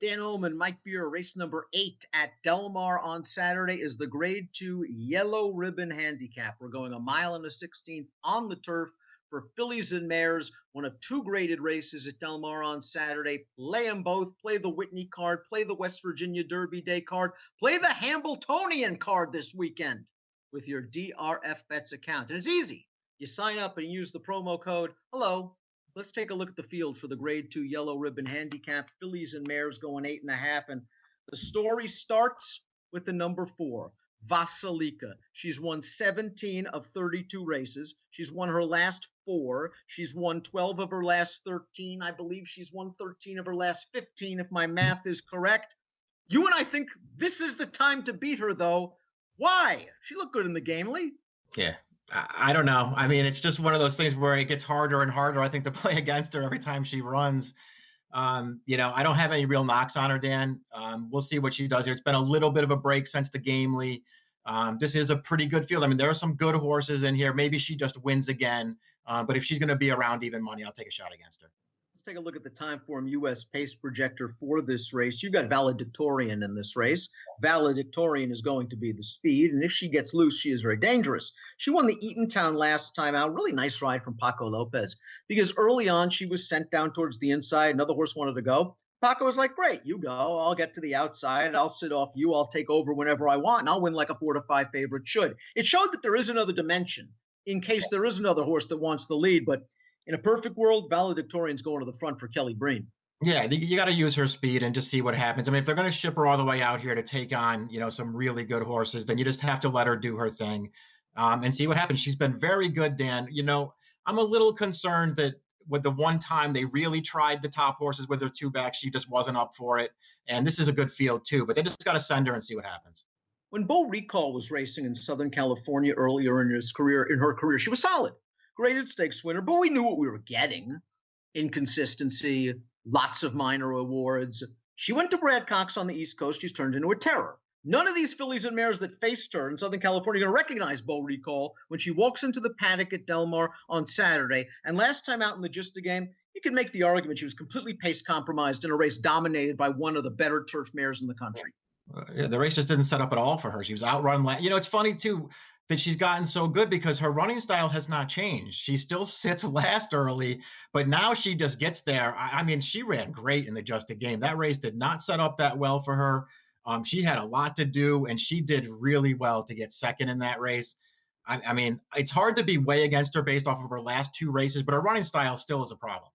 Dan Illman, Mike Beer, race number 8 at Del Mar on Saturday is the Grade 2 Yellow Ribbon Handicap. We're going a mile and a 16th on the turf for fillies and mares, one of 2 graded races at Del Mar on Saturday. Play them both. Play the Whitney card, play the West Virginia Derby Day card, play the Hambletonian card this weekend with your DRF Bets account. And it's easy. You sign up and use the promo code HELLO. Let's take a look at the field for the Grade 2 Yellow Ribbon Handicap. Fillies and mares going 8.5. And the story starts with the number 4, Vasilika. She's won 17 of 32 races. She's won her last 4. She's won 12 of her last 13. I believe she's won 13 of her last 15, if my math is correct. You and I think this is the time to beat her, though. Why? She looked good in the Gamely. Yeah. I don't know. I mean, it's just one of those things where it gets harder and harder, I think, to play against her every time she runs. I don't have any real knocks on her, Dan. We'll see what she does here. It's been a little bit of a break since the Gamely. This is a pretty good field. I mean, there are some good horses in here. Maybe she just wins again. But if she's going to be around even money, I'll take a shot against her. Let's take a look at the Timeform U.S. pace projector for this race. You've got Valedictorian in this race. Valedictorian is going to be the speed, and if she gets loose, she is very dangerous. She won the Eatontown last time out. Really nice ride from Paco Lopez, because early on she was sent down towards the inside. Another horse wanted to go. Paco was like, great, you go. I'll get to the outside. I'll sit off you. I'll take over whenever I want, and I'll win like a 4-5 favorite should. It showed that there is another dimension in case there is another horse that wants the lead, but in a perfect world, Valedictorian's going to the front for Kelly Breen. Yeah, you got to use her speed and just see what happens. I mean, if they're going to ship her all the way out here to take on, some really good horses, then you just have to let her do her thing and see what happens. She's been very good, Dan. I'm a little concerned that with the one time they really tried the top horses with her 2 backs, she just wasn't up for it. And this is a good field too, but they just got to send her and see what happens. When Bo Recall was racing in Southern California earlier in her career, she was solid. Graded stakes winner, but we knew what we were getting. Inconsistency, lots of minor awards. She went to Brad Cox on the East Coast. She's turned into a terror. None of these fillies and mares that faced her in Southern California are going to recognize Bo Recall when she walks into the paddock at Del Mar on Saturday. And last time out in the Gista game, you could make the argument she was completely pace compromised in a race dominated by one of the better turf mares in the country. Yeah, the race just didn't set up at all for her. She was outrun. It's funny, too, that she's gotten so good because her running style has not changed. She still sits last early, but now she just gets there. I mean, she ran great in the Justa game. That race did not set up that well for her. She had a lot to do, and she did really well to get second in that race. I mean, it's hard to be way against her based off of her last 2 races, but her running style still is a problem.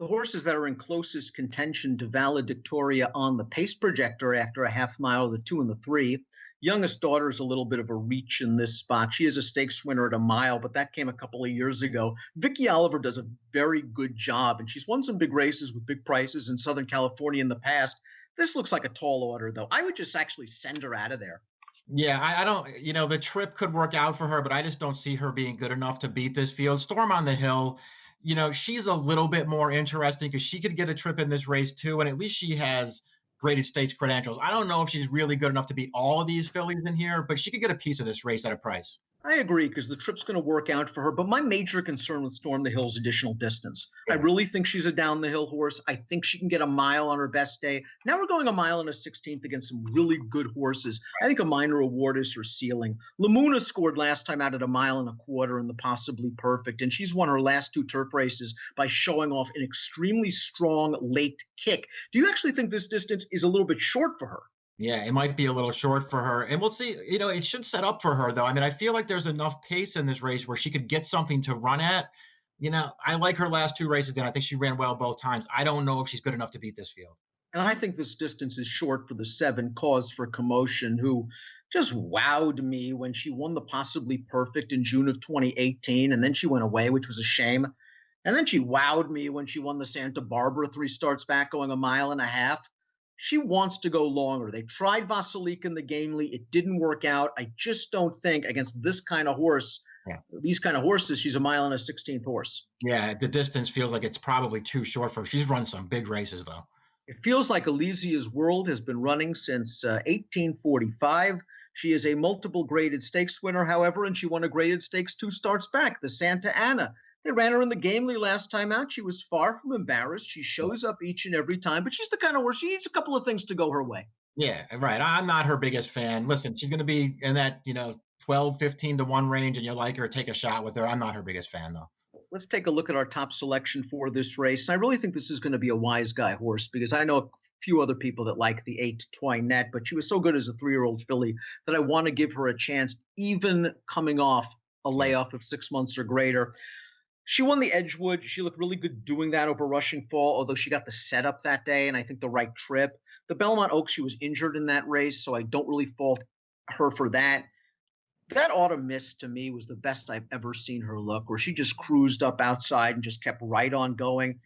The horses that are in closest contention to Valedictoria on the pace projector after a half mile, the 2 and the 3. Youngest Daughter is a little bit of a reach in this spot. She is a stakes winner at a mile, but that came a couple of years ago. Vicky Oliver does a very good job, and she's won some big races with big prices in Southern California in the past. This looks like a tall order, though. I would just actually send her out of there. Yeah, I don't, the trip could work out for her, but I just don't see her being good enough to beat this field. Storm on the Hill, she's a little bit more interesting because she could get a trip in this race too, and at least she has graded stakes credentials. I don't know if she's really good enough to beat all of these fillies in here, but she could get a piece of this race at a price. I agree, because the trip's going to work out for her. But my major concern with Storm the Hill is additional distance. I really think she's a down-the-hill horse. I think she can get a mile on her best day. Now we're going a mile and a 16th against some really good horses. I think a minor award is her ceiling. Lamuna scored last time out at a mile and a quarter in the Possibly Perfect, and she's won her last 2 turf races by showing off an extremely strong late kick. Do you actually think this distance is a little bit short for her? Yeah, it might be a little short for her. And we'll see. It should set up for her, though. I mean, I feel like there's enough pace in this race where she could get something to run at. I like her last 2 races, and I think she ran well both times. I don't know if she's good enough to beat this field. And I think this distance is short for the 7, Cause for Commotion, who just wowed me when she won the Possibly Perfect in June of 2018, and then she went away, which was a shame. And then she wowed me when she won the Santa Barbara 3 starts back, going a mile and a half. She wants to go longer. They tried Vasilika in the Gamely. It didn't work out. I just don't think against this kind of horse, these kind of horses, she's a mile and a 16th horse. Yeah, the distance feels like it's probably too short for her. She's run some big races, though. It feels like Elysia's World has been running since 1845. She is a multiple graded stakes winner, however, and she won a graded stakes 2 starts back, the Santa Ana. They ran her in the Gamely last time out. She was far from embarrassed. She shows up each and every time, but she's the kind of where she needs a couple of things to go her way. Yeah, right. I'm not her biggest fan. Listen, she's going to be in that, 12, 15 to 1 range, and you like her, take a shot with her. I'm not her biggest fan, though. Let's take a look at our top selection for this race. And I really think this is going to be a wise guy horse because I know a few other people that like the 8 Twinette, but she was so good as a 3-year-old filly that I want to give her a chance, even coming off a Yeah. layoff of 6 months or greater. She won the Edgewood. She looked really good doing that over Rushing Fall, although she got the setup that day and I think the right trip. The Belmont Oaks, she was injured in that race, so I don't really fault her for that. That Autumn Mist to me was the best I've ever seen her look, where she just cruised up outside and just kept right on going.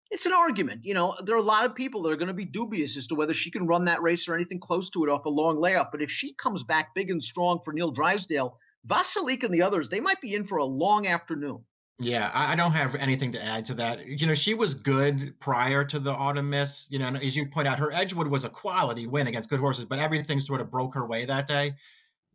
It's an argument. There are a lot of people that are going to be dubious as to whether she can run that race or anything close to it off a long layoff. But if she comes back big and strong for Neil Drysdale, Vasilike and the others, they might be in for a long afternoon. Yeah, I don't have anything to add to that. She was good prior to the Autumn Miss. And as you point out, her Edgewood was a quality win against good horses, but everything sort of broke her way that day.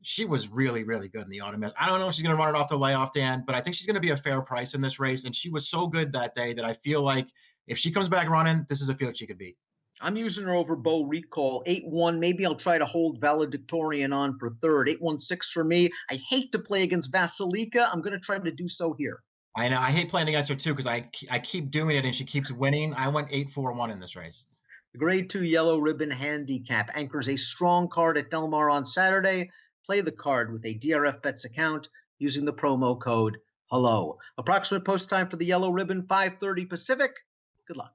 She was really, really good in the Autumn Miss. I don't know if she's going to run it off the layoff, Dan, but I think she's going to be a fair price in this race. And she was so good that day that I feel like if she comes back running, this is a field she could beat. I'm using her over Bo Recall. 8-1. Maybe I'll try to hold Valedictorian on for third. 8-1-6 for me. I hate to play against Vasilika. I'm going to try to do so here. I know. I hate playing against her too because I keep doing it and she keeps winning. I went 8-4-1 in this race. The Grade 2 Yellow Ribbon Handicap anchors a strong card at Del Mar on Saturday. Play the card with a DRF Bets account using the promo code HELLO. Approximate post time for the Yellow Ribbon, 5:30 Pacific. Good luck.